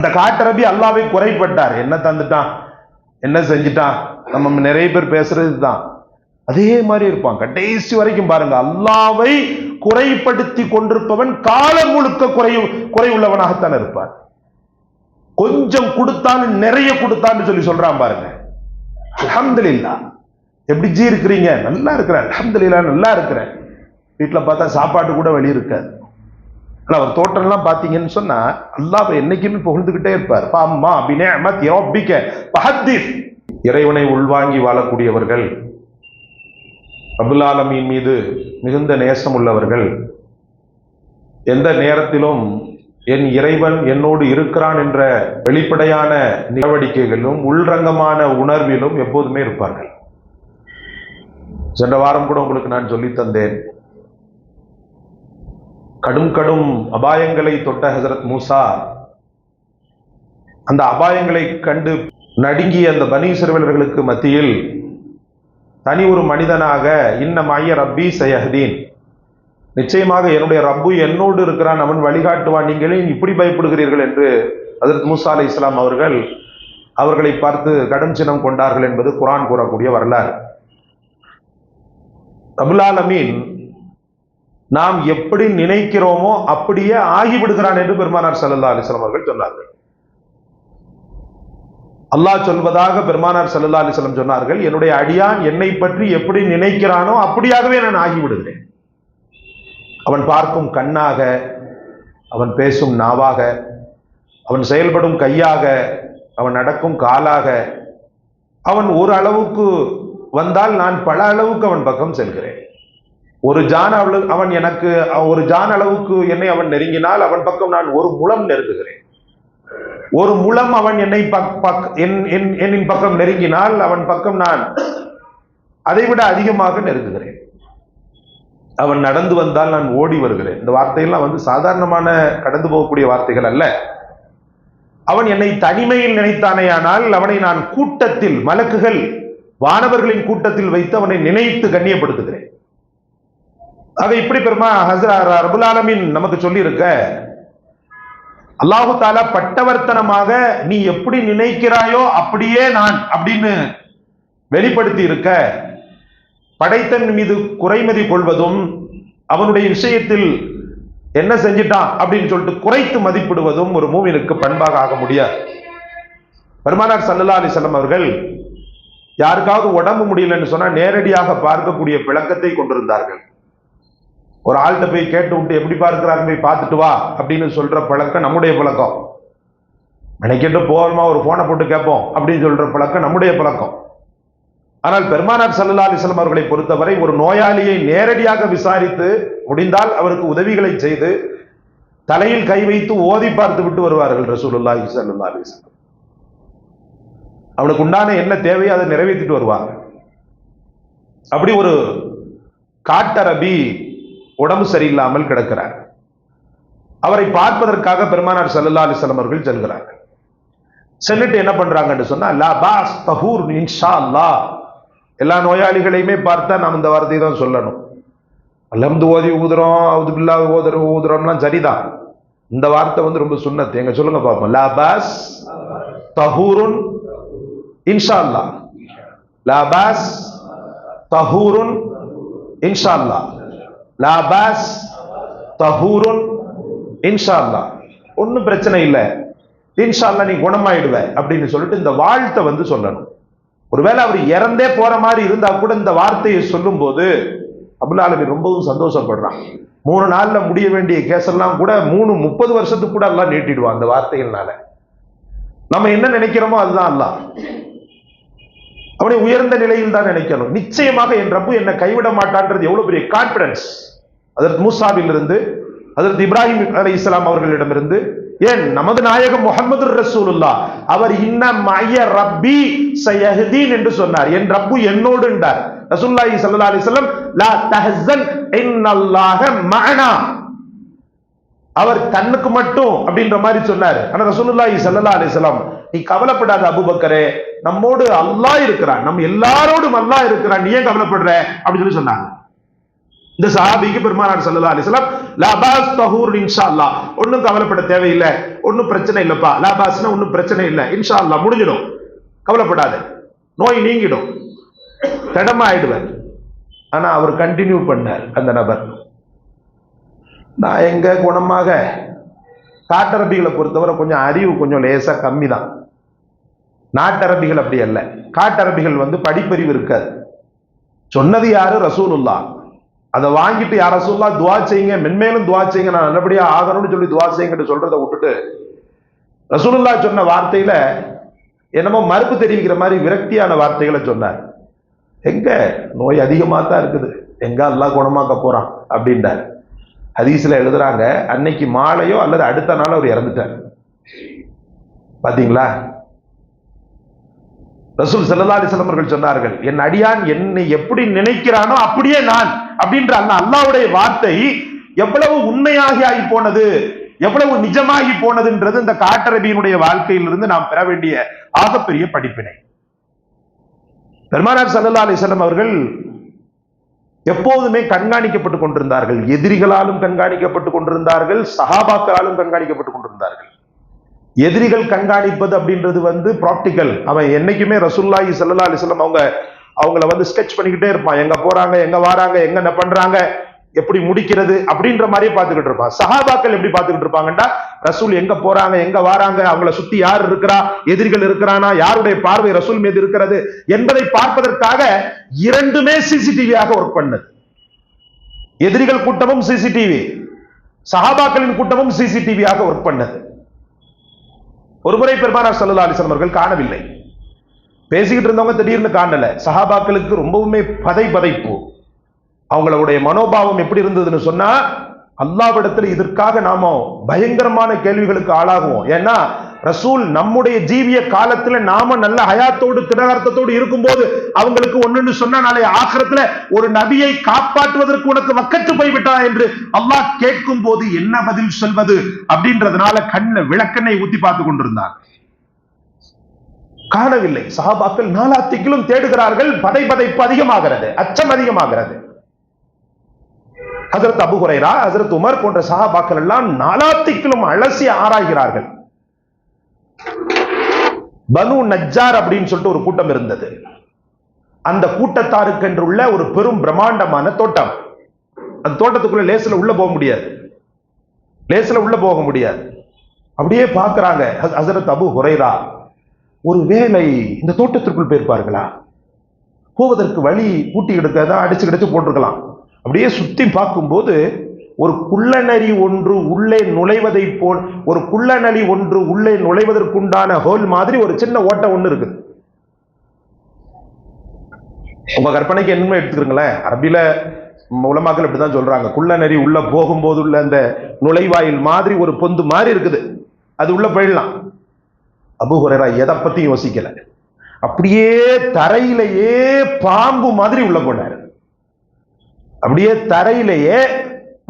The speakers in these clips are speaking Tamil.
அந்த காட்டரபி அல்லாவை குறைப்பட்டார். என்ன தந்துட்டான், என்ன செஞ்சுட்டான், நம்ம நிறைய பேர் பேசுறது தான். அதே மாதிரி இருப்பான் கடைசி வரைக்கும். பாருங்க, அல்லாவை குறைப்படுத்தி கொண்டிருப்பவன் காலம் முழுக்க குறை உள்ளவனாகத்தான் இருப்பான். கொஞ்சம் கொடுத்தாலும் நிறைய கொடுத்தான்னு சொல்லி சொல்றான் பாருங்க. அல்ஹம்துலில்லாஹ். எப்படி ஜி இருக்கிறீங்க? நல்லா இருக்கிறேன் அல்ஹம்துலில்லாஹ், நல்லா இருக்கிறேன். வீட்டுல பார்த்தா சாப்பாட்டு கூட வெளியே இருக்காது. அவர் தோட்டம்லாம் பாத்தீங்கன்னு சொன்னா அல்லாஹ் என்னைக்குமே புகழ்ந்துகிட்டே இருப்பார். அம்மா பினிஅமத்தி ரப்பிக ஃபஹத்திஸ். இறைவனை உள்வாங்கி வாழக்கூடியவர்கள், ரப்புல் ஆலமீன் மீது மிகுந்த நேசம் உள்ளவர்கள், எந்த நேரத்திலும் என் இறைவன் என்னோடு இருக்கிறான் என்ற வெளிப்படையான நடவடிக்கைகளிலும் உள்ரங்கமான உணர்விலும் எப்போதுமே இருப்பார்கள். சென்ற வாரம் கூட உங்களுக்கு நான் சொல்லி தந்தேன். கடும் கடும் அபாயங்களை தொட்ட ஹஜரத் மூசா அந்த அபாயங்களை கண்டு நடுங்கிய அந்த பனி இஸ்ரவேலர்களுக்கு மத்தியில் தனி ஒரு மனிதனாக இன்ன மாய ரப்பி சயஹதீன், நிச்சயமாக என்னுடைய ரப்பு என்னோடு இருக்கிறான், அவன் வழிகாட்டுவான், நீங்களே இப்படி பயப்படுகிறீர்கள் என்று ஹஜரத் மூசா அலைஹிஸ்ஸலாம் அவர்களை பார்த்து கடும் சினம் கொண்டார்கள் என்பது குர்ஆன் கூறக்கூடிய வரலாறு. ரப்புல் ஆலமீன் நாம் எப்படி நினைக்கிறோமோ அப்படியே ஆகிவிடுகிறான் என்று பெருமானார் ஸல்லல்லாஹு அலைஹி வஸல்லம் அவர்கள் சொன்னார்கள். அல்லாஹ் சொல்வதாக பெருமானார் ஸல்லல்லாஹு அலைஹி வஸல்லம் சொன்னார்கள், என்னுடைய அடியான் என்னை பற்றி எப்படி நினைக்கிறானோ அப்படியாகவே நான் ஆகிவிடுகிறேன். அவன் பார்க்கும் கண்ணாக, அவன் பேசும் நாவாக, அவன் செயல்படும் கையாக, அவன் நடக்கும் காலாக, அவன் ஒரு அளவுக்கு வந்தால் நான் பல அளவுக்கு அவன் பக்கம் செல்கிறேன். ஒரு ஜான் அவன் எனக்கு ஒரு ஜான் அளவுக்கு என்னை அவன் நெருங்கினால் அவன் பக்கம் நான் ஒரு முழம் நெருங்குகிறேன். ஒரு முழம் அவன் என்னை என்னின் பக்கம் நெருங்கினால் அவன் பக்கம் நான் அதைவிட அதிகமாக நெருங்குகிறேன். அவன் நடந்து வந்தால் நான் ஓடி வருகிறேன். இந்த வார்த்தையெல்லாம் சாதாரணமான கடந்து போகக்கூடிய வார்த்தைகள் அல்ல. அவன் என்னை தனிமையில் நினைத்தானேயானால் அவனை நான் கூட்டத்தில், மலக்குகள் வானவர்களின் கூட்டத்தில் வைத்து அவனை நினைத்து கண்ணியப்படுத்துகிறேன். அதை இப்படி ரப்புல் ஆலமீன் நமக்கு சொல்லி இருக்க, அல்லாஹு தஆலா பட்டவர்த்தனமாக நீ எப்படி நினைக்கிறாயோ அப்படியே நான் அப்படின்னு வெளிப்படுத்தி இருக்க, படைத்தன் மீது குறைமதி கொள்வதும் அவனுடைய விஷயத்தில் என்ன செஞ்சிட்டான் அப்படின்னு சொல்லிட்டு குறைத்து மதிப்பிடுவதும் ஒரு மூமினுக்கு பண்பாக ஆக முடியாது. பெருமானார் ஸல்லல்லாஹு அலைஹி வஸல்லம் அவர்கள் யாருக்காவது உடம்பு முடியலன்னு சொன்னா நேரடியாக பார்க்கக்கூடிய விளக்கத்தை கொண்டிருந்தார்கள். ஒரு ஆள்கிட்ட போய் கேட்டு விட்டு எப்படி பார்க்கிறாங்க போய் பார்த்துட்டு வா அப்படின்னு சொல்ற பழக்கம் நம்முடைய பழக்கம். நினைக்கிட்டு போகணுமா ஒரு போனை போட்டு கேட்போம் அப்படின்னு சொல்ற பழக்கம் நம்முடைய பழக்கம். ஆனால் பெருமானார் ஸல்லல்லாஹு அலைஹி வஸல்லம் அவர்களை பொறுத்தவரை ஒரு நோயாளியை நேரடியாக விசாரித்து முடிந்தால் அவருக்கு உதவிகளை செய்து தலையில் கை வைத்து ஓதி பார்த்து விட்டு வருவார்கள் ரசூலுல்லாஹி ஸல்லல்லாஹு அலைஹி வஸல்லம். அவனுக்கு உண்டான என்ன தேவையோ அதை நிறைவேற்றிட்டு வருவாங்க. அப்படி ஒரு காட்டரபி உடம்பு சரியில்லாமல் கிடக்கிறார். அவரை பார்ப்பதற்காக பெருமானார் ஸல்லல்லாஹு அலைஹி வஸல்லம் அவர்கள் செல்கிறார்கள். சென்னுட்டு என்ன பண்றாங்கன்னு சொன்னா, லா பாஸ் தஹூர் இன்ஷா அல்லாஹ். எல்லா நோயாளிகளையுமே பார்த்தா நாம் இந்த வார்த்தையை தான் சொல்லணும். அல்ஹம்து ஓதி ஊதுறோம், அவுது பில்லாஹ் ஊதுறோம்லாம் சரிதான். இந்த வார்த்தை ரொம்ப சுன்னத்து. எங்க சொல்லுங்க பார்ப்போம். லா பாஸ் தஹூருன் இன்ஷா அல்லாஹ். லா பாஸ் தஹூருன் இன்ஷா அல்லாஹ். லா பாஸ் தஹூருன் இன்ஷா அல்லாஹ். ஒன்னும் பிரச்சனை இல்லை, இன்ஷா அல்லாஹ் நீ குணமாயிடுவ அப்படின்னு சொல்லிட்டு இந்த வாழ்த்தை சொல்லணும். ஒருவேளை அவர் இறந்தே போற மாதிரி இருந்தா கூட இந்த வார்த்தையை சொல்லும் போது ரப்புல் ஆலமீன் ரொம்பவும் சந்தோஷப்படுறான். 3 நாள்ல முடிய வேண்டிய கேஸெல்லாம் கூட 30 வருஷத்துக்கு கூட அல்லாஹ் நீட்டிடுவான் அந்த வார்த்தைகள்னால. நம்ம என்ன நினைக்கிறோமோ அதுதான் அல்லாஹ். அவனை உயர்ந்த நிலையில் தான் நினைக்கணும். நிச்சயமாக என் ரப்பு என்னை கைவிட மாட்டான்றது எவ்வளவு பெரிய கான்பிடன்ஸ். ஹஜ்ரத் மூசாவிலிருந்து ஹஜ்ரத் இப்ராஹிம் அலைஹிஸ்ஸலாம் அவர்களிடமிருந்து, ஏன் நமது நாயகம் முஹம்மது ரசூலுல்லாஹ் அவர் இன்ன மய்ய ரப்பி சயஹ்தீன் என்று சொன்னார். என் ரப்பு என்னோடு என்றார். ரசூலுல்லாஹி ஸல்லல்லாஹு அலைஹி வஸல்லம் லா தஹ்ஸன் இன்னல்லாஹ மஅனா. அவர் தன்னுக்கு மட்டும் அப்படின்ற மாதிரி சொன்னார். ஆனா ரசூலுல்லாஹி ஸல்லல்லாஹு அலைஹி வஸல்லம் நீ கவலைப்படாத அபூபக்கரே, நம்மோடு அல்லாஹ் இருக்கிறான், நம்ம எல்லாரோடும் அல்லாஹ் இருக்கிறான், நீ ஏன் கவலைப்படுற அப்படின்னு சொன்னாங்க. இந்த சஹாபிக்கு பெருமானார் ஸல்லல்லாஹு அலைஹி வஸல்லம் லா பாஸ் தஹூர் இன்ஷா அல்லாஹ், ஒன்னும் கவலைப்பட தேவையில்லை, ஒன்னும் பிரச்சனை இல்லப்பா, லா பாஸ்னா ஒன்னும் பிரச்சனை இல்லை, இன்ஷா அல்லாஹ் முடிஞ்சிடும், கவலைப்படாத, நோய் நீங்கிடும், திடமாயிடுவார். ஆனா அவர் கண்டினியூ பண்ணார். அந்த நபர், நான் எங்க குணமாக, காட்டரபிகளை பொறுத்தவரை கொஞ்சம் அறிவு கொஞ்சம் லேசா கம்மி தான். நாட்டரபிகள் அப்படி அல்ல. காட்டரபிகள் படிப்பறிவு இருக்காது. சொன்னது யாரு? ரசூலுல்லாஹ். அதை வாங்கிட்டு யார் ரசூலுல்லாஹ் துவா செய்யுங்க, மென்மேலும் துவா செய்யுங்க, நான் நல்லபடியா ஆகணும்னு சொல்லி துவா செய்யுங்கன்னு சொல்றதை விட்டுட்டு ரசூலுல்லாஹ் சொன்ன வார்த்தையில என்னமோ மறுப்பு தெரிவிக்கிற மாதிரி விரக்தியான வார்த்தைகளை சொன்னார். எங்க நோய் அதிகமா தான் இருக்குது, எங்க அல்லாஹ் குணமாக்க போறான் அப்படின்றார். ஹதீஸ்ல எழுதுறாங்க, அன்னைக்கு மாலையோ அல்லது அடுத்த நாள் அவர் இறந்துட்டார். பாத்தீங்களா? ரசூல் ஸல்லல்லாஹு அலைஹி வஸல்லம் அவர்கள் சொன்னார்கள், என் அடியான் என்னை எப்படி நினைக்கிறானோ அப்படியே நான் அப்படின்ற அல்லாஹ்வுடைய வார்த்தை எவ்வளவு உண்மையாகி ஆகி போனது, எவ்வளவு நிஜமாகி போனதுன்றது இந்த காட்டரபியினுடைய வாழ்க்கையிலிருந்து நாம் பெற வேண்டிய ஆகப்பெரிய படிப்பினை. பெருமானார் ஸல்லல்லாஹு அலைஹி வஸல்லம் அவர்கள் எப்போதுமே கண்காணிக்கப்பட்டுக் கொண்டிருந்தார்கள். எதிரிகளாலும் கண்காணிக்கப்பட்டுக் கொண்டிருந்தார்கள், சஹாபாக்களாலும் கண்காணிக்கப்பட்டுக் கொண்டிருந்தார்கள். எதிரிகள் கண்காணிப்பது அப்படின்றது பிராக்டிக்கல். அவன் என்னைக்குமே ரசூலுல்லாஹி ஸல்லல்லாஹு அலைஹி வஸல்லம் அவங்கள ஸ்கெட்ச் பண்ணிக்கிட்டே இருப்பான். எங்க போறாங்க, எங்க வராங்க, எங்க என்ன பண்றாங்க, எப்படி முடிக்கிறது அப்படின்ற மாதிரியே பார்த்துக்கிட்டு இருப்பான். சஹாபாக்கள் எப்படி பார்த்துக்கிட்டு இருப்பாங்கன்னா, ரசூல் எங்க போறாங்க, எங்க வராங்க, அவங்கள சுத்தி யார் இருக்கிறா, எதிரிகள் இருக்கிறானா, யாருடைய பார்வை ரசூல் மீது இருக்கிறது என்பதை பார்ப்பதற்காக இரண்டுமே சிசிடிவியாக ஒர்க் பண்ணது. எதிரிகள் கூட்டமும் சிசிடிவி, சஹாபாக்களின் கூட்டமும் சிசிடிவியாக ஒர்க் பண்ணது. ஒருமுறை பெருமானார் ஸல்லல்லாஹு அலைஹி வஸல்லம் அவர்கள் காணவில்லை. பேசிக்கிட்டு இருந்தவங்க திடீர்னு காணல. சஹாபாக்களுக்கு ரொம்பவுமே பதைப்பு. அவங்களுடைய மனோபாவம் எப்படி இருந்ததுன்னு சொன்னா, அல்லாஹ்விடத்தில் இதற்காக நாம பயங்கரமான கேள்விகளுக்கு ஆளாகுவோம். ஏன்னா ரசூல் நம்முடைய ஜீவிய காலத்துல நாம நல்ல ஹயாத்தோடு திடகார்த்தத்தோடு இருக்கும்போது அவங்களுக்கு ஒண்ணுன்னு சொன்னா, நாளை ஆகிரத்துல ஒரு நபியை காப்பாற்றுவதற்கு உனக்கு வக்கத்து போய்விட்டா என்று அல்லாஹ் கேட்கும் போது என்ன பதில் சொல்வது அப்படின்றதுனால விளக்கெண்ணை ஊத்தி பார்த்து கொண்டிருந்தார். காணவில்லை. சஹாபாக்கள் நாலாத்திக்கிலும் தேடுகிறார்கள். பதைப்பு அதிகமாகிறது, அச்சம் அதிகமாகிறது. ஹஜ்ரத் அபூ ஹுரைரா, ஹஜ்ரத் உமர் போன்ற சஹாபாக்கள் எல்லாம் நாலாத்திக்கிலும் அலசி ஆராய்கிறார்கள். பனு நஜ்ஜார் அப்படின்னு சொல்லிட்டு ஒரு கூட்டம் இருந்தது. அந்த கூட்டத்தாருக்கு என்று உள்ள ஒரு பெரும் பிரம்மாண்டமான தோட்டம். அந்த தோட்டத்துக்குள்ள லேசில உள்ள போக முடியாது. அப்படியே பார்க்கிறாங்க. ஹஜ்ரத் அபூ ஹுரைரா ஒரு வேளை இந்த தோட்டத்திற்குள் போயிருப்பார்களா? போவதற்கு வழி பூட்டி எடுக்கதான் அடிச்சு கிடச்சு போட்டிருக்கலாம். அப்படியே சுத்தி பார்க்கும்போது ஒரு குள்ளநரி ஒன்று உள்ளே நுழைவதை போல், ஒரு குள்ளநரி ஒன்று உள்ளே நுழைவதற்குண்டான ஹோல் மாதிரி ஒரு சின்ன ஓட்டை ஒண்ணு இருக்குது. உங்க கற்பனைக்கு என்னமே எடுத்துக்கிறீங்களேன். அரபில உலமாக்கள் இப்படிதான் சொல்றாங்க, குள்ளநரி உள்ள போகும்போது உள்ள அந்த நுழைவாயில் மாதிரி ஒரு பொந்து மாதிரி இருக்குது, அது உள்ள போயிடலாம். அபூ ஹுரைரா எதை பத்தி யோசிக்கல, அப்படியே தரையிலேயே பாம்பு மாதிரி உள்ள போனார். அப்படியே தரையிலேயே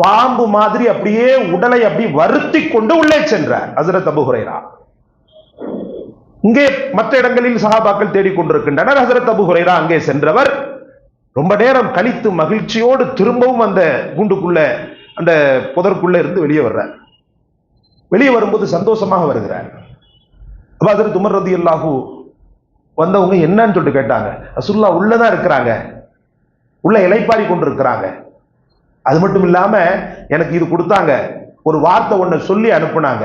பாம்பு மாதிரி அப்படியே உடலை அப்படி வருத்தி கொண்டு உள்ளே சென்றார் ஹஜ்ரத் அபூ ஹுரைரா. இங்கே மற்ற இடங்களில் சஹாபாக்கள் தேடிக்கொண்டிருக்கின்றனர். ஹஜ்ரத் அபூ ஹுரைரா அங்கே சென்றவர் ரொம்ப நேரம் கழித்து மகிழ்ச்சியோடு திரும்பவும் அந்த கூண்டுக்குள்ள, அந்த புதற்குள்ள இருந்து வெளியே வர்றார். வெளியே வரும்போது சந்தோஷமாக வருகிறார். ஹஜ்ரத் உமர் ரலியல்லாஹு வந்தவங்க என்னன்னு சொல்லிட்டு கேட்டாங்க. ரசூலுல்லாஹ் உள்ளதான் இருக்கிறாங்க, உள்ள இலைப்பாரி கொண்டு இருக்கிறாங்க. அது மட்டும் இல்லாம எனக்கு இது கொடுத்தாங்க, ஒரு வார்த்தை ஒண்ணு சொல்லி அனுப்புனாங்க.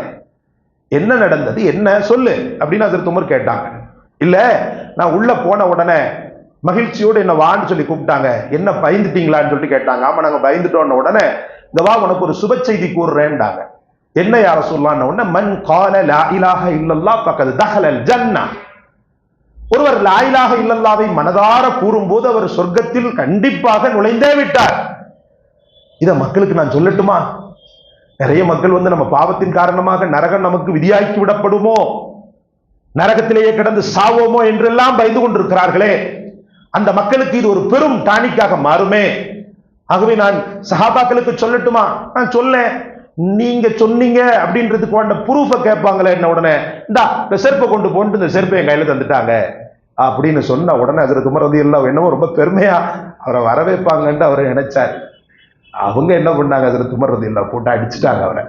என்ன நடந்தது, என்ன சொல்லு அப்படின்னு ஹஜ்ரத் உமர் கேட்டாங்க. இல்ல, நான் உள்ள போன உடனே மகிழ்ச்சியோடு என்ன வான்னு சொல்லி கூப்பிட்டாங்க. என்ன பயந்துட்டீங்களான்னு சொல்லிட்டு கேட்டாங்க. ஆமா, நாங்க பயந்துட்டோம். உடனே இந்த வா, உனக்கு ஒரு சுப செய்தி கூறுறேன்டாங்க. என்ன யா ரசூலுல்லாஹ் உடனே, மன் கால லா இலாஹ இல்லல்லாஹ் ஃபகத் தஹலல் ஜன்னah. ஒருவர் லா இலாஹ இல்லல்லாஹ்வை மனதார கூறும்போது அவர் சொர்க்கத்தில் கண்டிப்பாக நுழைந்தே விட்டார். இத மக்களுக்கு நான் சொல்லட்டுமா? நிறைய மக்கள் நம்ம பாவத்தின் காரணமாக நரகம் நமக்கு விதியாக்கி விடப்படுமோ, நரகத்திலேயே கிடந்து சாவோமோ என்றெல்லாம் பயந்து கொண்டிருக்கிறார்களே, அந்த மக்களுக்கு இது ஒரு பெரும் டானிக்காக மாறுமே. ஆகவே நான் சஹாபாக்களுக்கு சொல்லட்டுமா? நான் சொல்ல, நீங்க சொன்னீங்க அப்படின்றதுக்கு ப்ரூஃப கேட்பாங்களே. என்ன உடனே இந்தா இந்த செருப்பை கொண்டு போட்டு இந்த செருப்பை என் கையில தந்துட்டாங்க அப்படின்னு சொன்ன உடனே ஹஜ்ரத் உமர் ரலியல்லாஹு என்னவோ ரொம்ப பெருமையா அவரை வரவேற்பாங்கன்னு அவர் நினைச்சார். அவங்க என்ன பண்ணாங்க, அதில் துமர்றது இல்லை, போட்டு அடிச்சுட்டாங்க. அவரை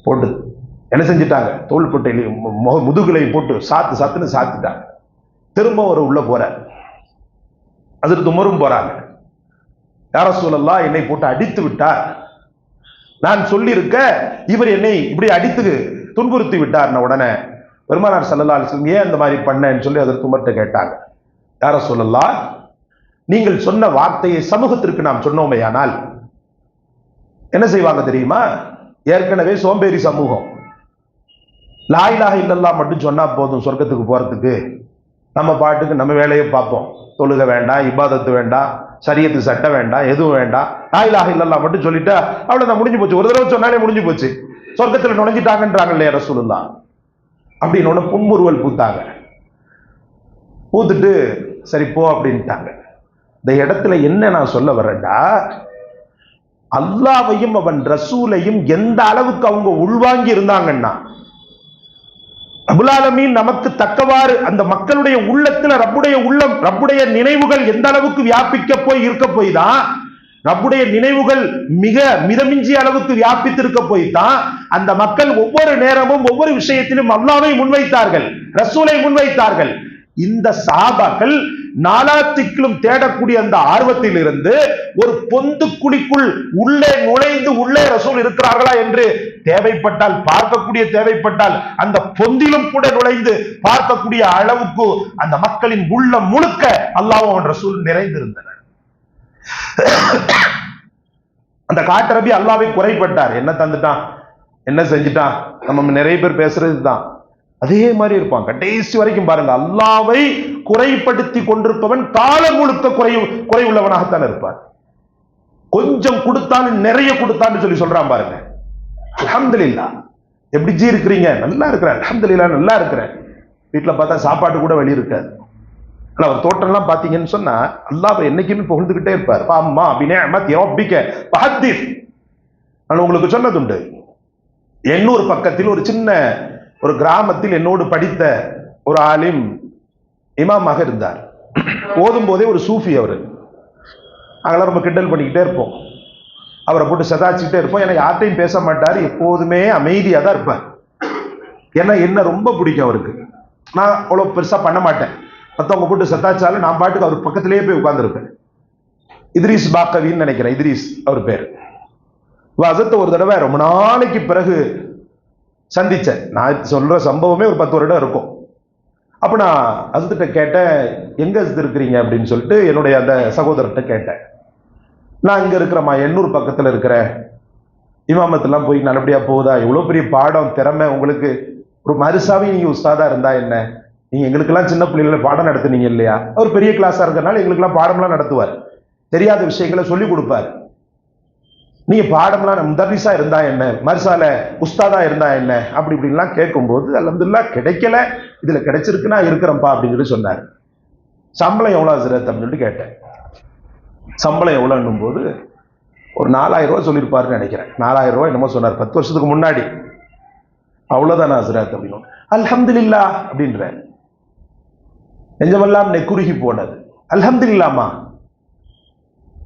போட்டு என்ன செஞ்சுட்டாங்க, தோல் பொட்டையிலையும் முதுகுலையும் போட்டு சாத்துன்னு சாத்திட்டாங்க. திரும்ப ஒரு உள்ள போற, அதில் துமரும் போறாங்க. யா ரசூலல்லாஹ், என்னை போட்டு அடித்து விட்டார், நான் சொல்லியிருக்க இவர் என்னை இப்படி அடித்து துன்புறுத்தி விட்டார். உடனே பெருமானார் ஸல்லல்லாஹு அலைஹி வஸல்லம் ஏன் அந்த மாதிரி பண்ணேன்னு சொல்லி அதற்கு உமர்ட்ட கேட்டாங்க. யா ரசூலல்லாஹ், நீங்கள் சொன்ன வார்த்தையை சமூகத்திற்கு நாம் சொன்னோமேயானால் என்ன செய்வாங்க தெரியுமா? ஏற்கனவே சோம்பேறி சமூகம், லா இலாஹ இல்லல்லாஹ் மட்டும் சொன்னா போதும் சொர்க்கத்துக்கு போறதுக்கு, நம்ம பாட்டுக்கு நம்ம வேலையை பார்ப்போம், தொழுக வேண்டாம், இபாதத்து வேண்டாம், சரியத்து சட்டம் வேண்டாம், எதுவும் வேண்டாம், லா இலாஹ இல்லல்லாஹ் மட்டும் சொல்லிட்டா அவ்வளவுதான், முடிஞ்சு போச்சு. ஒரு தடவை சொன்னாலே முடிஞ்சு போச்சு, சொர்க்கத்தில் நுழைஞ்சிட்டாங்கன்றாங்க இல்லையா ரசூலுல்லாஹ். அப்படின்னு புன்முறுவல் பூத்தாங்க. பூத்துட்டு சரி போ அப்படின்ட்டாங்க. இந்த இடத்துல என்ன நான் சொல்ல வரேன்டா, அல்லாஹ்வையும் அவன் ரசூலையும் எந்த அளவுக்கு அவங்க உள்வாங்கி இருந்தாங்கன்னா, ரப்புல் ஆலமீன் நமக்கு தக்கவாறு அந்த மக்களுடைய உள்ளத்துல ரப்புடைய நினைவுகள் எந்த அளவுக்கு வியாபிக்க போய் இருக்க போய் தான், ரப்புடைய நினைவுகள் மிக மிதமிஞ்சிய அளவுக்கு வியாபித்திருக்க போய் தான் அந்த மக்கள் ஒவ்வொரு நேரமும் ஒவ்வொரு விஷயத்திலும் அல்லாஹ்வை முன்வைத்தார்கள், ரசூலை முன்வைத்தார்கள். இந்த சஹாபாக்கள் நாலாத்திலும் தேடக்கூடிய அந்த ஆர்வத்தில் இருந்து ஒரு பொந்து குழிக்குள் உள்ளே நுழைந்து உள்ளே ரசூல் இருக்கிறார்களா என்று தேவைப்பட்டால் தேவைப்பட்டால் அந்த பொந்திலும் கூட நுழைந்து பார்க்கக்கூடிய அளவுக்கு அந்த மக்களின் உள்ள முழுக்க அல்லாஹ்வும் ரசூல் நிறைந்திருந்தனர். அந்த காட்டரபி அல்லாஹ்வை குறைப்பட்டார், என்ன தந்துட்டான், என்ன செஞ்சுட்டான், நம்ம நிறைய பேர் பேசுறது தான் அதே மாதிரி இருப்பான் கடைசி வரைக்கும். பாருங்க, அல்லாஹ்வை குறைப்படுத்தி கொண்டிருப்பவன் காலம் முழுக்க குறைவுள்ளவனாகத்தான் இருப்பான். கொஞ்சம் கொடுத்தாலும் நிறைய கொடுத்தான்னு சொல்லி சொல்றான் பாருங்க. அல்ஹம்துலில்லாஹ், எப்படி ஜி இருக்கிறீங்க? நல்லா இருக்கிறேன், அல்ஹம்துலில்லாஹ் நல்லா இருக்கிறேன். வீட்டுல பார்த்தா சாப்பாட்டு கூட வெளியே இருக்காது. ஆனா அவர் தோட்டம்லாம் பாத்தீங்கன்னு சொன்னா அல்லாஹ்வை என்னைக்குமே புகழ்ந்துகிட்டே இருப்பார். அம்மா பினிஅமத்தி ரப்பிக ஃபஹத்திஸ். நான் உங்களுக்கு சொன்னதுண்டு, எண்ணூர் பக்கத்தில் ஒரு சின்ன ஒரு கிராமத்தில் என்னோடு படித்த ஒரு ஆலிம் இமாமாக இருந்தார். ஓதும் போதே ஒரு சூஃபி அவர். நாங்களாம் ரொம்ப கிண்டல் பண்ணிக்கிட்டே இருப்போம், அவரை போட்டு சதாச்சிக்கிட்டே இருப்போம். ஏன்னா யார்ட்டையும் பேச மாட்டார், எப்போதுமே அமைதியா தான் இருப்பார். ஏன்னா என்ன ரொம்ப பிடிக்கும் அவருக்கு. நான் அவ்வளவு பெருசா பண்ண மாட்டேன், மற்றவங்க போட்டு சதாச்சாலும் நான் பாட்டுக்கு அவர் பக்கத்திலேயே போய் உட்கார்ந்துருப்பேன். இத்ரீஸ் பாக்கவின்னு நினைக்கிறேன், இத்ரீஸ் அவர் பேர். வசத்தை ஒரு தடவை ரொம்ப நாளைக்கு பிறகு சந்திச்சேன். நான் சொல்ற சம்பவமே ஒரு 10 வருடம் இருக்கும். அப்ப நான் அசத்திட்ட கேட்டேன், எங்க அசத்து இருக்கிறீங்க அப்படின்னு சொல்லிட்டு என்னுடைய அந்த சகோதரர்கிட்ட கேட்டேன். நான் இங்க இருக்கிறேம்மா, எண்ணூர் பக்கத்துல இருக்கிறேன், இமாமத்தெல்லாம் போய் நல்லபடியா போகுதா, இவ்வளவு பெரிய பாடம் திறமை உங்களுக்கு, ஒரு மருசாவே நீங்க உஸ்தாதா இருந்தா என்ன, நீங்க எங்களுக்கெல்லாம் சின்ன பிள்ளைகள பாடம் நடத்துனீங்க இல்லையா, அவர் பெரிய கிளாஸா இருக்கிறனால எங்களுக்கெல்லாம் பாடம்லாம் நடத்துவார், தெரியாத விஷயங்களை சொல்லி கொடுப்பார். நீங்க பாடம்லாம் முதர்ரிசா இருந்தா என்ன, மர்சால உஸ்தாதா இருந்தா என்ன, அப்படி இப்படின்லாம் கேட்கும்போது அல்ஹம்துலில்லாஹ் கிடைக்கல, இதுல கிடைச்சிருக்குன்னா இருக்கிறப்பா அப்படின்னு சொல்லி சொன்னார். சம்பளம் எவ்வளவு ஹஸ்ரத் அப்படின்னு சொல்லிட்டு கேட்டேன். சம்பளம் எவ்வளவுன்னும் போது ஒரு 4000 ரூபாய் சொல்லியிருப்பாருன்னு நினைக்கிறேன். 4000 ரூபாய் என்னமோ சொன்னார், 10 வருஷத்துக்கு முன்னாடி. அவ்வளவுதானா ஹஸ்ரத் அப்படின்னு. அல்ஹம்துலில்லாஹ் அப்படின்ற நெஞ்சமெல்லாம் நெக்குருகி போனது. அல்ஹம்துலில்லாஹ்மா,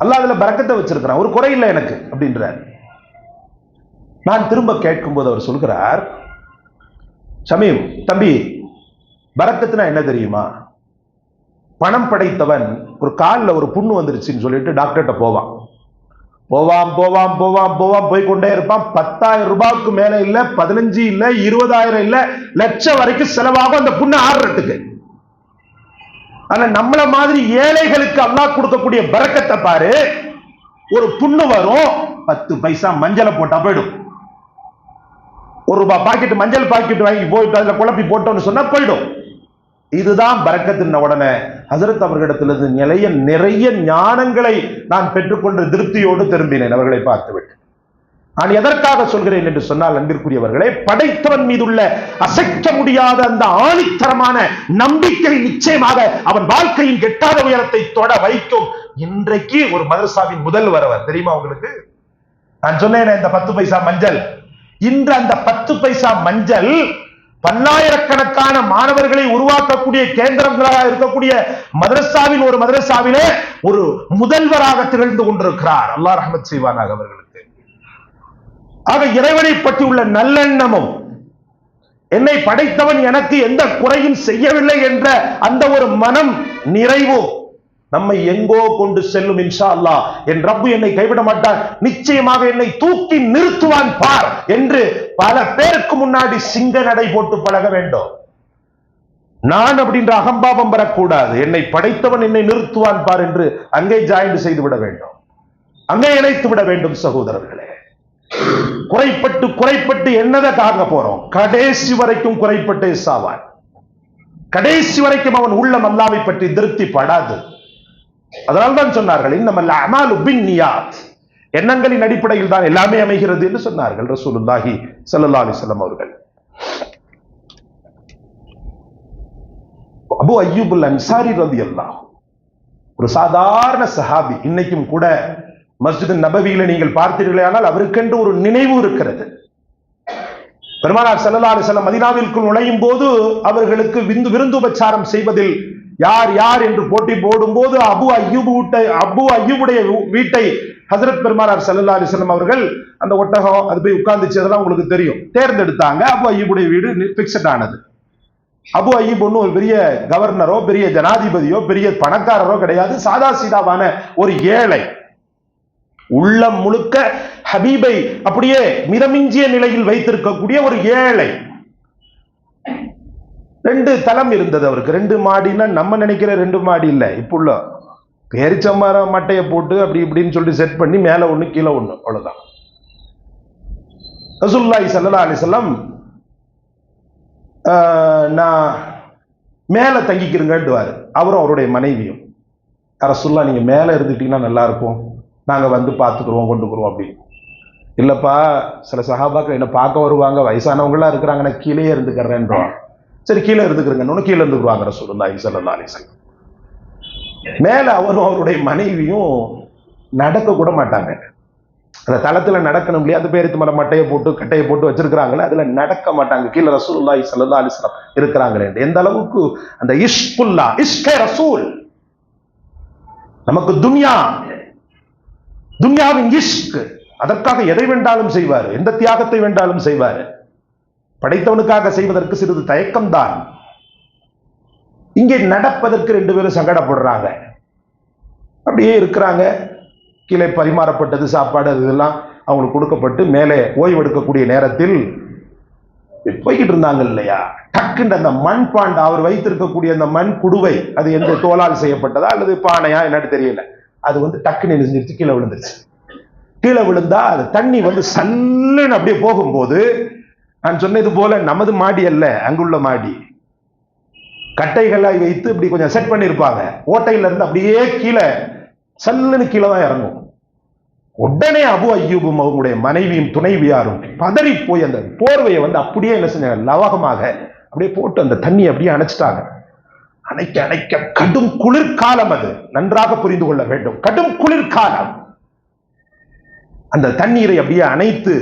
அல்லாஹ் அதுல பரக்கத்தை வச்சிருக்கிறான், ஒரு குறை இல்லை எனக்கு அப்படின்றார். நான் திரும்ப கேட்கும் போது அவர் சொல்கிறார், ஷமீம் தம்பி, பரக்கத்துனா என்ன தெரியுமா? பணம் படைத்தவன் ஒரு காலில் ஒரு புண்ணு வந்துருச்சுன்னு சொல்லிட்டு டாக்டர்கிட்ட போவான், போய் கொண்டே இருப்பான். 10,000 ரூபாய்க்கு மேல இல்ல, 15 இல்ல, 20,000 இல்ல, லட்சம் வரைக்கும் செலவாகும் அந்த புண்ணு ஆடுறதுக்கு. ஆனா நம்மள மாதிரி ஏழைகளுக்கு அல்லாஹ் கொடுக்கக்கூடிய பரக்கத்தை பாரு. ஒரு புண்ணு வரும், 10 பைசா மஞ்சளை போட்டா போயிடும். 1 ரூபாய் பாக்கெட் மஞ்சள் பாக்கெட் வாங்கி போயிட்டு அதுல குழப்பி போட்டோம்னு சொன்னா போயிடும். இதுதான் பரக்கத்தின். உடனே ஹசரத் அவர்களிடத்திலிருந்து நிறைய ஞானங்களை நான் பெற்றுக்கொண்ட திருப்தியோடு திரும்பினேன் அவர்களை பார்த்துவிட்டு. நான் எதற்காக சொல்கிறேன் என்று சொன்னால், அன்பிற்குரியவர்களே, படைத்தவன் மீதுள்ள அசைக்க முடியாத அந்த ஆணித்தரமான நம்பிக்கை நிச்சயமாக அவன் வாழ்க்கையின் எட்டாத உயரத்தை தொட வைக்கும். இன்றைக்கு ஒரு மதரசாவின் முதல் வரவர் தெரியுமா உங்களுக்கு? நான் சொன்னேன் இந்த 10 பைசா மஞ்சள், இன்று அந்த 10 பைசா மஞ்சள் பல்லாயிரக்கணக்கான மாணவர்களை உருவாக்கக்கூடிய கேந்திரங்களாக இருக்கக்கூடிய மதரசாவின் ஒரு மதரசாவிலே ஒரு முதல்வராக திகழ்ந்து கொண்டிருக்கிறார். அல்லாஹ் ரஹ்மத் செய்வானாக அவர்களுக்கு. ஆக இறைவனை பற்றியுள்ள நல்லெண்ணமும், என்னை படைத்தவன் எனக்கு எந்த குறையும் செய்யவில்லை என்ற அந்த ஒரு மனம் நிறைவு நம்மை எங்கோ கொண்டு செல்லும். இன்ஷா அல்லாஹ் என் ரப்பு என்னை கைவிட மாட்டான், நிச்சயமாக என்னை தூக்கி நிறுத்துவான் பார் என்று பல பேருக்கு முன்னாடி சிங்க நடை போட்டு பழக வேண்டும். நான் அப்படின்ற அகம்பாவம் வரக்கூடாது. என்னை படைத்தவன் என்னை நிறுத்துவான் பார் என்று அங்கே ஜாயின் செய்து விட வேண்டும், அங்கே இணைத்து விட வேண்டும். சகோதரர்களே, குறைப்பட்டு குறைப்பட்டு என்னதை தாங்க போறோம்? கடைசி வரைக்கும் குறைப்பட்டே சாவான். கடைசி வரைக்கும் அவன் உள்ளம் அல்லாஹ்வை பற்றி திருப்தி படாது. அதனால்தான் சொன்னார்கள், இன்னமல் அமாலு பின்னியாத், எண்ணங்களின் அடிப்படையில் தான் எல்லாமே அமைகிறது என்று சொன்னார்கள் ரசூலுல்லாஹி ஸல்லல்லாஹு அலைஹி வஸல்லம் அவர்கள். அபூ அய்யூப் அல் அன்சாரி ரலியல்லாஹு, ஒரு சாதாரண சஹாபி. இன்னைக்கும் கூட மஸ்ஜித் நபவியில நீங்கள் பார்த்தீர்களானால் அவருக்கென்று ஒரு நினைவு இருக்கிறது. பெருமானார் ஸல்லல்லாஹு அலைஹி வஸல்லம் மதீனாவிற்குள் நுழையும் போது அவர்களுக்கு விருந்துபச்சாரம் செய்வதில் யார் யார் என்று போட்டி போடும் போது அபூ அய்யூபுடைய வீட்டை ஹஜ்ரத் பெருமானார் ஸல்லல்லாஹு அலைஹி வஸல்லம் அவர்கள், அந்த ஒட்டகம் அது போய் உட்கார்ந்துச்சு, அதெல்லாம் உங்களுக்கு தெரியும், தேர்ந்தெடுத்தாங்க. அபூ அய்யூபுடைய வீடு பிக்சட் ஆனது. அபூ அய்யூப் ஒன்னும் ஒரு பெரிய கவர்னரோ பெரிய ஜனாதிபதியோ பெரிய பணக்காரரோ கிடையாது. சாதா சீதாவான ஒரு ஏழை, உள்ளம் முழுக்க ஹபீபை அப்படியே மிதமிஞ்சிய நிலையில் வைத்திருக்கக்கூடிய ஒரு ஏழை. 2 தளம் இருந்தது அவருக்கு. 2 மாடினா நம்ம நினைக்கிற 2 மாடி இல்ல, இப்ப உள்ள பேரிச்சம்பர மட்டையை போட்டு அப்படி இப்படின்னு சொல்லிட்டு செட் பண்ணி மேல ஒண்ணு கீழே ஒண்ணு, அவ்வளவுதான். ரசூலுல்லாஹி ஸல்லல்லாஹு அலைஹி வஸல்லம் நான் மேல தங்கிக்கிறேங்கன்னுவாரு. அவரும் அவருடைய மனைவியும், ரசூலுல்லாஹ் நீங்க மேல இருந்துட்டீங்கன்னா நல்லா இருக்கும், நாங்க வந்து பார்த்துக்குருவோம் கொண்டுக்குருவோம் அப்படின்னு. இல்லப்பா, சில சஹாபாக்கள் என்ன பார்க்க வருவாங்க, வயசானவங்களா இருக்கிறாங்க, நான் கீழே இருந்துக்கிறேன்றான். சரி கீழே இருந்துக்கிறேங்க, கீழே இருந்துக்குவாங்க ரசூலுல்லாஹி ஸல்லல்லாஹு அலைஹி வஸல்லம். மேல அவரும் அவருடைய மனைவியும் நடக்க கூட மாட்டாங்க. அந்த தளத்துல நடக்கணும் இல்லையா, அது பேருக்கு மேல மட்டையை போட்டு கட்டையை போட்டு வச்சிருக்கிறாங்களே, அதுல நடக்க மாட்டாங்க. கீழே ரசூலுல்லாஹி ஸல்லல்லாஹு அலைஹி வஸல்லம் இருக்கிறாங்களே. எந்த அளவுக்கு அந்த இஷ்குல்லா, இஷ்கே ரசூல், நமக்கு துன்யாவின் இஷ்க், அதற்காக எதை வேண்டாலும் செய்வார், எந்த தியாகத்தை வேண்டாலும் செய்வார். படைத்தவனுக்காக செய்வதற்கு சிறிது தயக்கம் தான். இங்கே நடப்பதற்கு 2 பேரும் சங்கடப்படுறாங்க, அப்படியே இருக்கிறாங்க. கீழே பரிமாறப்பட்டது சாப்பாடு, அதெல்லாம் அவங்களுக்கு கொடுக்கப்பட்டு மேலே ஓய்வெடுக்கக்கூடிய நேரத்தில் போய்கிட்டு இருந்தாங்க இல்லையா, டக்குன்னு அந்த மண் பாண்டா, அவர் வைத்திருக்கக்கூடிய அந்த மண் குடுவை, அது எந்த தோலால் செய்யப்பட்டதா அல்லது பானையா என்னன்னு தெரியல, அது வந்து டக்குன்னு நெஞ்சிருச்சு, கீழே விழுந்துருச்சு. கீழே விழுந்தா அது தண்ணி வந்து சல்லுன்னு அப்படியே போகும்போது, நான் சொன்னது போல நமது மாடி அல்ல, அங்குள்ள மாடி, கட்டைகளை வைத்து இப்படி கொஞ்சம் செட் பண்ணிருப்பாங்க, ஓட்டையில இருந்து அப்படியே கீழே சல்லுன்னு கீழே தான் இறங்கும். உடனே அபூ அய்யூபும் அவங்களுடைய மனைவியும் துணைவியாரும் பதறி போய் அந்த போர்வையை வந்து அப்படியே என்ன செஞ்சாங்க, லவகமாக அப்படியே போட்டு அந்த தண்ணியை அப்படியே அணைச்சிட்டாங்க. அணைக்க அணைக்க கடும் குளிர்காலம், அது நன்றாக புரிந்து கொள்ள வேண்டும், கடும் குளிர்காலம். அந்த தண்ணீரை அப்படியே அணைத்து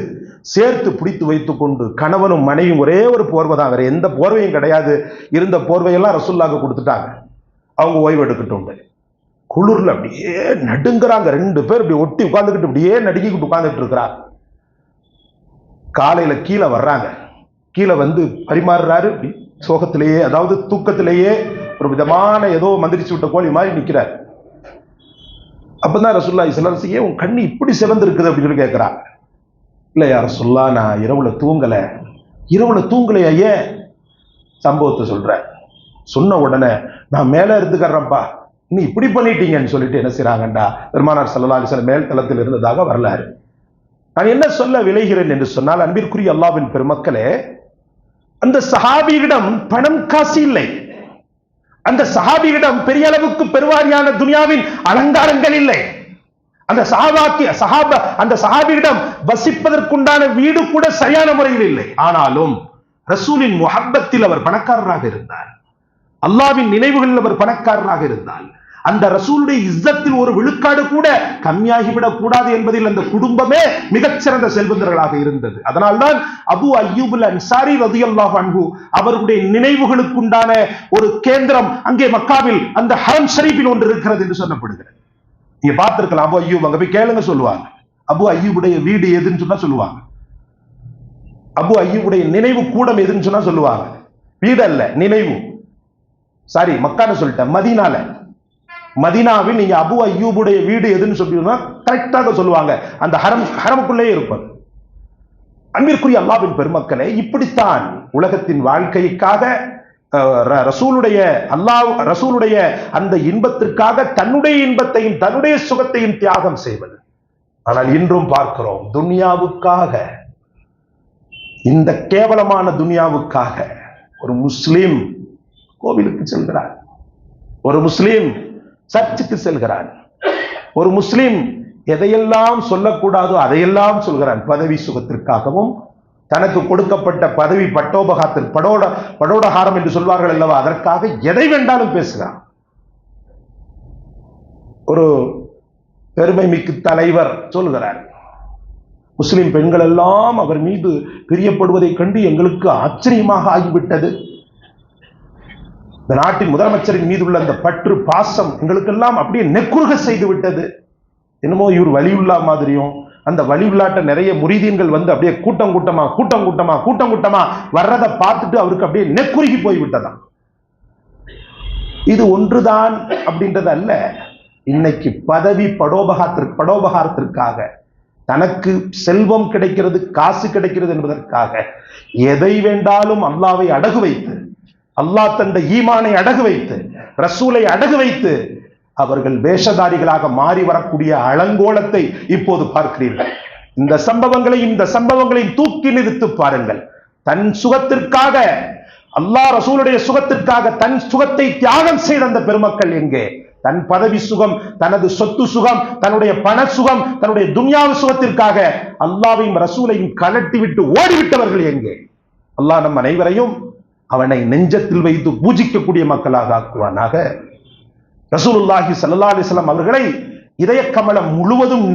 சேர்த்து பிடித்து வைத்துக் கொண்டு கணவனும் மனைவியும், ஒரே ஒரு போர்வை தான், வேற எந்த போர்வையும் கிடையாது, இருந்த போர்வையெல்லாம் ரசூலுல்லாஹ்க்கு கொடுத்துட்டாங்க, அவங்க ஓய்வு எடுக்கட்டும். குளிர்ல அப்படியே நடுங்கிறாங்க 2 பேர், இப்படி ஒட்டி உட்கார்ந்துக்கிட்டு அப்படியே நடுங்கிக்கிட்டு உட்கார்ந்துட்டு இருக்கிறாங்க. காலையில கீழே வர்றாங்க, கீழே வந்து பரிமாறுறாரு, சோகத்திலேயே, அதாவது தூக்கத்திலேயே ஒரு விதமான ஏதோ மந்திரிச்சு விட்ட கோழி மாதிரி நிக்கிறார். அப்பதான் ரசூலுல்லாஹி ஸல்லல்லாஹு அலைஹி வஸல்லம், உன் கண்ணு இப்படி சிவந்து இருக்குது அப்படின்னு சொல்லி கேட்கிறாங்க. இல்லையா ரசூலுல்லாஹ், நான் இரவுல தூங்கலையா? ஏன்? சம்பவத்தை சொல்றேன். சொன்ன உடனே, நான் மேல இருந்துக்கிறேன்ப்பா, நீ இப்படி பண்ணிட்டீங்கன்னு சொல்லிட்டு என்ன செய்யறாங்கண்டா, பெருமானார் ஸல்லல்லாஹு அலைஹி வஸல்லம் மேல் தளத்தில் இருந்ததாக வரலாறு. நான் என்ன சொல்ல விளைகிறேன் என்று சொன்னால், அன்பிற்குரிய அல்லாஹ்வின் பெருமக்களே, அந்த சஹாபியிடம் பணம் காசு இல்லை, அந்த சஹாபியிடம் பெரிய அளவுக்கு பெருவாரியான துனியாவின் அலங்காரங்கள் இல்லை, அந்த சஹாபியிடம் வசிப்பதற்குண்டான வீடு கூட சரியான முறையில் இல்லை. ஆனாலும் ரசூலின் முஹப்பத்தில் அவர் பணக்காரராக இருந்தார், அல்லாஹ்வின் நினைவுகளில் அவர் பணக்காரராக இருந்தார், அந்த ரசூலுடைய இஸ்ஸத்தில் ஒரு விழுக்காடு கூட கம்மியாகிவிடக் கூடாது என்பதில் அந்த குடும்பமே மிகச்சிறந்த செல்வந்தர்களாக இருந்தது. அதனால்தான் அபு அய்யூபுல் அன்சாரி ரலியல்லாஹு அன்ஹு அவர்களுடைய நினைவுகளுக்குண்டான ஒரு கேந்திரம் அங்கே மக்காவில் அந்த ஹரம் ஷரீஃபில் ஒன்று இருக்கிறது என்று சொல்லப்படுகிறது. நீங்க பார்த்திருக்கலாம், அபு அய்யூப் அங்க போய் கேளுங்க சொல்லுவாங்க. அபு அய்யூபுடைய வீடு எதுன்னு சொன்னா சொல்லுவாங்க. அபு அய்யூபுடைய நினைவு கூடம் எதுன்னு சொன்னா சொல்லுவாங்க. வீடு அல்ல, நினைவு. சாரி, மக்கான்னு சொல்லிட்டேன், மதீனால. மதீனாவில் நீங்க அபு அய்யூபுடைய வீடு எதுன்னு சொல்லினா கரெக்டாக சொல்லுவாங்க. அந்த ஹரமுக்குள்ளே இருப்பது. அன்பிற்குரிய அல்லாஹ்வின் பெருமக்களே, இப்படித்தான் உலகத்தின் வாழ்க்கைக்காக ரசூலுடைய அந்த இன்பத்திற்காக தன்னுடைய இன்பத்தையும் தன்னுடைய சுகத்தையும் தியாகம் செய்வது. ஆனால் இன்றும் பார்க்கிறோம், துனியாவுக்காக, இந்த கேவலமான துனியாவுக்காக ஒரு முஸ்லிம் கோவிலுக்கு செல்கிறார், ஒரு முஸ்லிம் சர்ச்சுக்கு செல்கிறான், ஒரு முஸ்லிம் எதையெல்லாம் சொல்லக்கூடாதோ அதையெல்லாம் சொல்கிறான். பதவி சுகத்திற்காகவும், தனக்கு கொடுக்கப்பட்ட பதவி படோடகாரம் என்று சொல்வார்கள் அல்லவா, அதற்காக எதை வேண்டாலும் பேசுகிறான். ஒரு பெருமை மிக்க தலைவர் சொல்கிறார், முஸ்லிம் பெண்கள் எல்லாம் அவர் மீது பிரியப்படுவதை கண்டு எங்களுக்கு ஆச்சரியமாக ஆகிவிட்டது. இந்த நாட்டின் முதலமைச்சரின் மீது உள்ள அந்த பற்று பாசம் எங்களுக்கெல்லாம் அப்படியே நெக்குருக செய்து விட்டது. என்னமோ இவர் வலியுல்லா மாதிரியும், அந்த வலியுல்லாட்ட நிறைய முரீதீன்கள் வந்து அப்படியே கூட்டம் கூட்டமா வர்றதை பார்த்துட்டு அவருக்கு அப்படியே நெக்குருகி போய்விட்டதாம். இது ஒன்றுதான் அப்படின்றது அல்ல. இன்னைக்கு பதவி படோபகாரத்திற்காக, தனக்கு செல்வம் கிடைக்கிறது, காசு கிடைக்கிறது என்பதற்காக எதை வேண்டாலும் அல்லாவை அடகு வைத்து, அல்லாஹ் தந்த ஈமானை அடகு வைத்து, ரசூலை அடகு வைத்து அவர்கள் வேஷதாரிகளாக மாறி வரக்கூடிய அலங்கோலத்தை இப்போது பார்க்கிறீர்கள். இந்த சம்பவங்களை தூக்கி நிறுத்து பாருங்கள். தன் சுகத்திற்காக, அல்லாஹ் ரசூலுடைய சுகத்திற்காக தன் சுகத்தை தியாகம் செய்த அந்த பெருமக்கள் எங்கே? தன் பதவி சுகம், தனது சொத்து சுகம், தன்னுடைய பண சுகம், தன்னுடைய துன்யாவு சுகத்திற்காக அல்லாஹ்வையும் ரசூலையும் கலட்டி விட்டு ஓடிவிட்டவர்கள் எங்கே? அல்லாஹ் நம் அனைவரையும் அவனை நெஞ்சத்தில் வைத்து பூஜிக்கக்கூடிய மக்களாக ஆக்குவானாக. ரசூலுல்லாஹி ஸல்லல்லாஹு அலைஹி வஸல்லம் அவர்களை இதய கமலம் முழுவதும்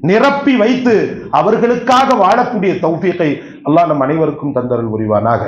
நிரப்பி வைத்து அவர்களுக்காக வாழக்கூடிய தௌஃபீகை அல்லாஹ் நம் அனைவருக்கும் தந்தருள் புரிவானாக.